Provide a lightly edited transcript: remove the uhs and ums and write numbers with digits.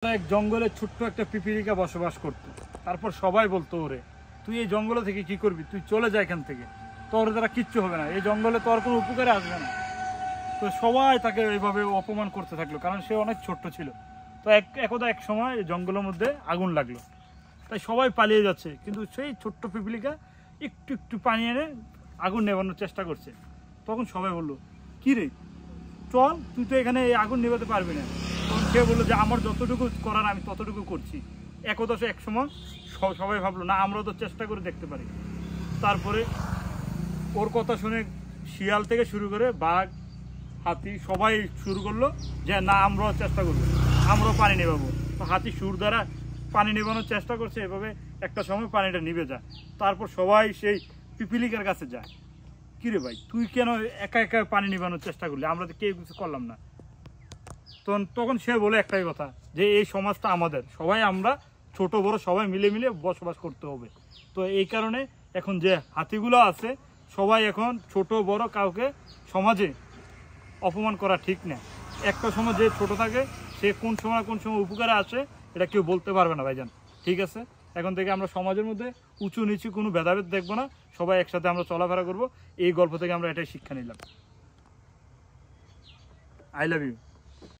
এক জঙ্গলে ছোট্ট একটা পিপিলিকা বসবাস করতো। তারপর সবাই বলতো ওরে, তুই এই জঙ্গলে থেকে কি করবি, তুই চলে যা এখান থেকে, তোর দ্বারা কিচ্ছু হবে না, এই জঙ্গলে তোর কোনো উপকারে আসবে না। তো সবাই তাকে এইভাবে অপমান করতে থাকলো, কারণ সে অনেক ছোট্ট ছিল। তো একদা এক সময় জঙ্গলের মধ্যে আগুন লাগলো, তাই সবাই পালিয়ে যাচ্ছে, কিন্তু সেই ছোট্ট পিপিলিকা একটু একটু পানি এনে আগুন নেভানোর চেষ্টা করছে। তখন সবাই বললো, কী রে চল, তুই তো এখানে এই আগুন নেভাতে পারবি না। তখন সে বললো যে আমার যতটুকু করার আমি ততটুকু করছি। একদা এক সময় সবাই ভাবলো, না আমরাও তো চেষ্টা করে দেখতে পারি। তারপরে ওর কথা শুনে শিয়াল থেকে শুরু করে বাঘ, হাতি সবাই শুরু করলো যে না আমরাও চেষ্টা করবো, আমরাও পানি নেভাবো। তো হাতি সুর দ্বারা পানি নেভানোর চেষ্টা করছে, এভাবে একটা সময় পানিটা নিভে যায়। তারপর সবাই সেই পিপিলিকার কাছে যায়, কিরে ভাই তুই কেন একা একা পানি নিভানোর চেষ্টা করলি, আমরা তো কেউ কিছু করলাম না। তখন সে বলে একটাই কথা, যে এই সমাজটা আমাদের, সবাই আমরা ছোট বড় সবাই মিলে মিলে বসবাস করতে হবে। তো এই কারণে এখন যে হাতিগুলো আছে সবাই এখন ছোট বড় কাউকে সমাজে অপমান করা ঠিক না। একটা সময় যে ছোট থাকে সে কোন সময় উপকারে আসে এটা কেউ বলতে পারবে না ভাইজান। ঠিক আছে, এখন থেকে আমরা সমাজের মধ্যে উঁচু নিচু কোনো ভেদাভেদ দেখবো না, সবাই একসাথে আমরা চলাফেরা করবো। এই গল্প থেকে আমরা এটাই শিক্ষা নিলাম। I love you.